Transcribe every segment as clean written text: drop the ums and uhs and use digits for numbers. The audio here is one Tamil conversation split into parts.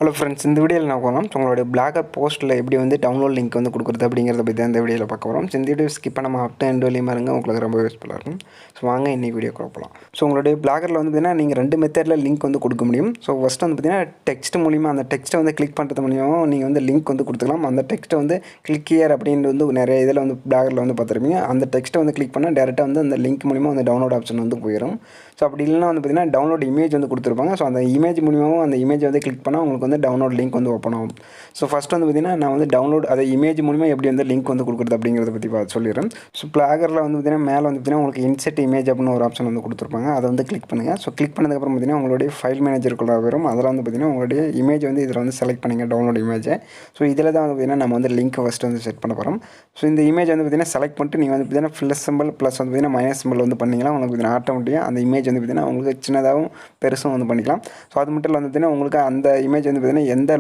ஹலோ ஃப்ரெண்ட்ஸ், இந்த வீடியோவில் நான் போகலாம் உங்களுடைய பிளாகர் போஸ்ட்டில் எப்படி வந்து டவுன்லோட் லிங்க் வந்து கொடுக்குறது அப்படிங்கிறத பற்றி தான் இந்த வீடியோவில் பார்க்க போகிறோம். இந்த வீடியோ ஸ்கிப் பண்ணாமல் அப் டு எண்ட் வரையும் பாருங்க, உங்களுக்கு ரொம்ப யூஸ்ஃபுல்லாக இருக்கும். ஸோ வாங்க இன்னைக்கு வீடியோ போகலாம். ஸோ உங்களுடைய பிளாகரில் வந்து பார்த்தீங்கன்னா நீங்கள் 2 மெத்தடில் லிங்க் வந்து கொடுக்க முடியும். ஸோ ஃபஸ்ட்டு வந்து பார்த்தீங்கன்னா டெக்ஸ்ட் மூலிமா அந்த டெக்ஸ்ட்டை வந்து கிளிக் பண்ணுறது மூலியமாக நீங்கள் வந்து லிங்க் வந்து கொடுத்துக்கலாம். அந்த டெக்ஸ்ட்டை வந்து கிளிக் ஹியர் அப்படின்னு வந்து நிறைய இதில் வந்து பிளாகரில் வந்து பார்த்துருப்பீங்க. அந்த டெக்ஸ்ட்டை வந்து கிளிக் பண்ணால் டேரெக்டாக வந்து அந்த லிங்க் மூலிமா அந்த டவுன்லோட் ஆப்ஷன் வந்து போயிடும். ஸோ அப்படி இல்லைனா வந்து பார்த்தீங்கன்னா டவுன்லோட் இமேஜ் வந்து கொடுத்துருப்பாங்க. ஸோ அந்த இமேஜ் மூலியமாகவும் அந்த இமேஜ் வந்து கிளிக் பண்ணால் உங்களுக்கு வந்து டவுன்லோட் லிங்க் வந்து ஓப்பன் ஆகும். ஸோ ஃபஸ்ட்டு வந்து பார்த்தீங்கன்னா நான் வந்து டவுன்லோட் அதை இமேஜ் மூலிமா எப்படி வந்து லிங்க் வந்து கொடுக்குறது அப்படிங்கிறத பற்றி சொல்லிடுறேன். ஸோ பிளாகரில் வந்து பார்த்தீங்கன்னா மேலே வந்து பார்த்தீங்கன்னா உங்களுக்கு இன்செர்ட் இமேஜ் அப்படின்னு ஒரு ஆப்ஷன் வந்து கொடுத்துருப்பாங்க. அதை வந்து கிளிக் பண்ணுங்கள். ஸோ கிளிக் பண்ணதுக்கப்புறம் பார்த்தீங்கன்னா உங்களுடைய ஃபைல் மேனேஜருக்குள்ள வரும். அதில் வந்து பார்த்தீங்கன்னா உங்களுடைய இமேஜ் வந்து இதில் வந்து செலக்ட் பண்ணிங்க, டவுன்லோட் இமேஜை. ஸோ இதில் தான் வந்து பார்த்தீங்கன்னா நம்ம வந்து லிங்க் ஃபஸ்ட்டு வந்து செட் பண்ண போகிறோம். ஸோ இந்த இமேஜ் வந்து பார்த்தீங்கன்னா செலக்ட் பண்ணிட்டு நீங்கள் வந்து பார்த்தீங்கன்னா ப்ளஸ் சிம்பிள் ப்ளஸ் வந்து பார்த்தீங்கன்னா மைனஸ் சிம்பிள் வந்து பண்ணிங்கன்னா உங்களுக்கு பார்த்தீங்கன்னா ஆட்டோமேட்டிக்காக அந்த இமேஜ் வந்து பார்த்தீங்கன்னா உங்களுக்கு சின்னதாகவும் பெருசும் வந்து பண்ணிக்கலாம். ஸோ அது மட்டும் இல்லை வந்து பார்த்தீங்கன்னா உங்களுக்கு அந்த இமேஜ் வந்து பார்த்தீங்கன்னா எந்த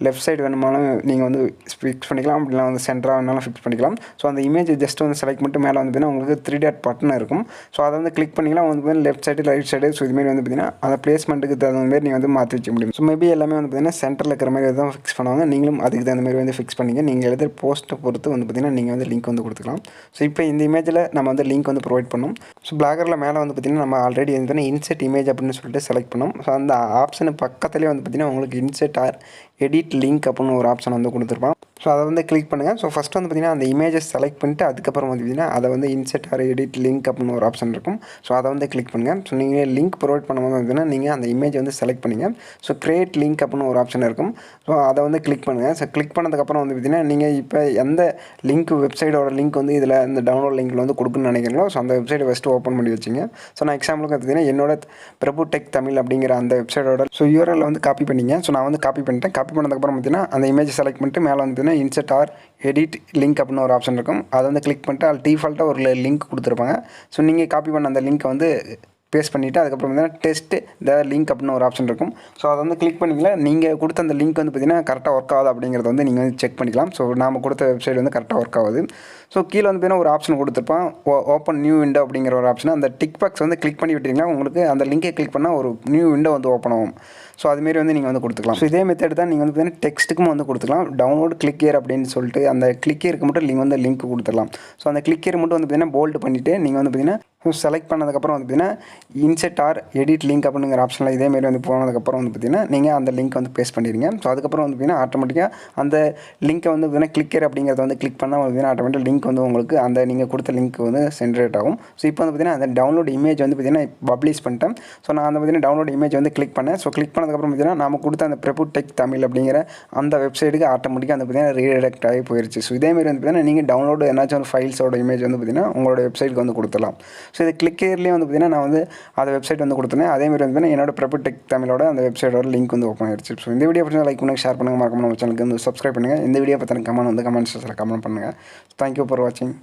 லெஃப்ட் சைடு வேணுமாலும் நீங்கள் வந்து ஃபிக்ஸ் பண்ணிக்கலாம், அப்படிலாம் வந்து சென்டராக வேணாலும் ஃபிக்ஸ் பண்ணிக்கலாம். ஸோ அந்த இமேஜ் ஜஸ்ட் வந்து செலக்ட் பண்ணிட்டு மேலே வந்து பார்த்தீங்கன்னா உங்களுக்கு 3 டாட் பட்டன் இருக்கும். ஸோ அதை வந்து கிளிக் பண்ணிக்கலாம். வந்து பார்த்தீங்கன்னா left side right side so இதுமாரி வந்து பார்த்தீங்கன்னா அந்த பிளேஸ்மெண்ட்டுக்கு தகுந்த மாதிரி நீங்கள் வந்து மாற்றி வச்சுக்க முடியும். ஸோ மேபி எல்லாமே வந்து பார்த்தீங்கன்னா சென்டரில் இருக்கிற மாதிரி தான் ஃபிக்ஸ் பண்ணுவாங்க. நீங்களும் அதுக்கு தகுந்த மாதிரி வந்து ஃபிக்ஸ் பண்ணிங்க. நீங்கள் எழுதுகிற போஸ்ட்டை பொறுத்து வந்து பார்த்தீங்கன்னா நீங்கள் வந்து லிங்க் வந்து கொடுத்துக்கலாம். ஸோ இப்போ இந்த இமேஜில் நம்ம வந்து லிங்க் வந்து ப்ரொவைட் பண்ணோம். ஸோ பிளாகரில் மேலே வந்து பார்த்தீங்கன்னா நம்ம ஆல்ரெடி வந்து இன்செர்ட் இமேஜ் அப்படின்னு சொல்லிட்டு செலக்ட் பண்ணோம். ஸோ அந்த ஆப்ஷனு பக்கத்துலேயே வந்து பார்த்தீங்கன்னா உங்களுக்கு இன்செர்ட் ஆர் எடிட் லிங்க் அப்படின்னு ஒரு ஆப்ஷன் வந்து கொடுத்துருப்பான். ஸோ அதை வந்து கிளிக் பண்ணுங்கள். ஸோ ஃபஸ்ட்டு வந்து பார்த்தீங்கன்னா அந்த இமேஜை செலக்ட் பண்ணிட்டு அதுக்கப்புறம் வந்து பார்த்தீங்கன்னா அதை வந்து இன்செர்ட் ஆர் எடிட் லிங்க் அப்படின்னு ஒரு ஆப்ஷன் இருக்கும். ஸோ அதை வந்து கிளிக் பண்ணுங்கள். ஸோ நீங்கள் லிங்க் ப்ரொவைட் பண்ணும்போது பார்த்தீங்கன்னா நீங்கள் அந்த இமேஜ் வந்து செலக்ட் பண்ணிங்க. ஸோ கிரியேட் லிங்க் அப்படின்னு ஒரு ஆப்ஷன் இருக்கும். ஸோ அதை வந்து கிளிக் பண்ணுங்கள். ஸோ கிளிக் பண்ணதுக்கப்புறம் வந்து பார்த்தீங்கன்னா நீங்கள் இப்போ எந்த லிங்க் வெப்சைட்டோட லிங்க் வந்து இதில் இந்த டவுன்லோட் லிங்கில் வந்து கொடுக்குன்னு நினைக்கிறீங்களோ ஸோ அந்த வெப்சைட்டை ஃபஸ்ட்டு ஓப்பன் பண்ணி வச்சுங்க. ஸோ நான் எக்ஸாம்பிளுக்கு பார்த்தீங்கன்னா என்னோட பிரபு டெக் தமிழ் அப்படிங்கிற அந்த வெப்சைட்டோட ஸோ URL வந்து காப்பி பண்ணிங்க. ஸோ நான் வந்து காப்பி பண்ணிட்டேன். காப்பி பண்ணதுக்கப்புறம் பார்த்தீங்கன்னா அந்த இமேஜ் செலக்ட் பண்ணிட்டு மேலே வந்து பார்த்தீங்கன்னா இன்செர்ட் ஆர் எடிட் லிங்க் அப்படின்னு ஒரு ஆப்ஷன் இருக்கும். அதை வந்து கிளிக் பண்ணிட்டு அது டிஃபால்ட்டாக ஒரு லிங்க் கொடுத்துருப்பாங்க. ஸோ நீங்கள் காப்பி பண்ண அந்த லிங்க்கை வந்து பேஸ்ட் பண்ணிவிட்டு அதுக்கப்புறம் பார்த்தீங்கன்னா டெஸ்ட் த லிங்க் அப்படின்னு ஒரு ஆப்ஷன் இருக்கும். ஸோ அதை வந்து கிளிக் பண்ணிங்களா நீங்கள் கொடுத்த அந்த லிங்க் வந்து பார்த்தீங்கன்னா கரெக்டாக ஒர்க் ஆகுது அப்படிங்கிறத வந்து நீங்கள் வந்து செக் பண்ணிக்கலாம். ஸோ நாம் கொடுத்த வெப்சைட் வந்து கரெக்டாக ஒர்க் ஆகுது. ஸோ கீழே வந்து பார்த்தீங்கன்னா ஒரு ஆப்ஷன் கொடுத்துருப்பான், ஓப்பன் நியூ விண்டோ அப்படிங்கிற ஒரு ஆப்ஷன். அந்த டிக் பாக்ஸ் வந்து கிளிக் பண்ணி விட்டீங்கன்னா உங்களுக்கு அந்த லிங்கை கிளிக் பண்ணால் ஒரு நியூ விண்டோ வந்து ஓப்பன் ஆகும். ஸோ அதுமாரி வந்து நீங்கள் வந்து கொடுத்துக்கலாம். ஸோ இதே மெத்தட் தான் நீங்கள் வந்து பார்த்தீங்கன்னா டெக்ஸ்ட்டுக்கும் வந்து கொடுத்துக்கலாம். டவுன்லோட் கிளிக் ஹியர் அப்படின்னு சொல்லிட்டு அந்த கிளிக் ஹியருக்கு மட்டும் நீங்கள் வந்து லிங்க் கொடுத்துடலாம். ஸோ அந்த கிளிக் ஹியர் மட்டும் வந்து பார்த்தீங்கன்னா போல்டு பண்ணிவிட்டு நீங்கள் வந்து பார்த்தீங்கன்னா செலக்ட் பண்ணதுக்கப்புறம் வந்து பார்த்தீங்கன்னா இன்செர்ட் ஆர் எடிட் லிங்க் அப்படிங்கிற ஆப்ஷனில் இதேமாரி வந்து போனதுக்கப்புறம் வந்து பார்த்தீங்கன்னா நீங்கள் அந்த லிங்க் வந்து பேஸ்ட் பண்ணிடுங்க. ஸோ அதுக்கப்புறம் வந்து பார்த்தீங்கன்னா ஆட்டோமேட்டிக்காக அந்த லிங்க்கை வந்து பார்த்தீங்கன்னா கிளிக் ஹியர் அப்படிங்கிறத வந்து கிளிக் பண்ணால் வந்து பார்த்தீங்கன்னா ஆட்டோமேட்டிக் லிங்க் வந்து உங்களுக்கு அந்த நீங்கள் கொடுத்த லிங்க் வந்து ஜென்ரேட் ஆகும். ஸோ இப்போ வந்து பார்த்தீங்கன்னா அந்த டவுன்லோட் இமேஜ் வந்து பார்த்தீங்கன்னா பப்ளிஷ் பண்ணிட்டேன். ஸோ நான் அந்த பார்த்தீங்கன்னா டவுன்லோட் இமேஜ் வந்து கிளிக் பண்ணேன். ஸோ கிளிக் பண்ணதுக்கப்புறம் பார்த்தீங்கன்னா நம்ம கொடுத்த அந்த பிரபு டெக் தமிழ் அப்படிங்கிற அந்த வெப்சைட்டுக்கு ஆட்டோமேட்டிக்காக அந்த பார்த்தீங்கன்னா ரீடைரக்ட் ஆகி போயிடுச்சு. ஸோ இதேமாரி வந்து பார்த்தீங்கன்னா நீங்கள் டவுன்லோடு ஏதாச்சும் ஒரு ஃபைல்ஸோட இமேஜ் வந்து பார்த்தீங்கன்னா உங்களோட வெப்சைட்டுக்கு வந்து கொடுத்துடலாம். ஸோ இது கிளிக் ஹியர்லேயே வந்து பார்த்தீங்கன்னா நான் வந்து அந்த வெப்சைட் வந்து கொடுத்தேன். அதேமாதிரி வந்து என்னோட பிரபு டெக் தமிழோட அந்த வெப்சைட்டோட லிங்க் வந்து ஓப்பன் ஆயிடுச்சு. ஸோ இந்த வீடியோ பற்றி லைக் பண்ணுங்கள், ஷேர் பண்ணுங்கள், மறக்காம நம்ம சேனலுக்கு வந்து சப்ஸ்கிரைப் பண்ணுங்கள். இந்த வீடியோ பற்றின கமெண்ட் வந்து கமெண்ட் செக்ஷனில் கமெண்ட் பண்ணுங்கள். தேங்க்யூ ஃபார் வாட்சிங்.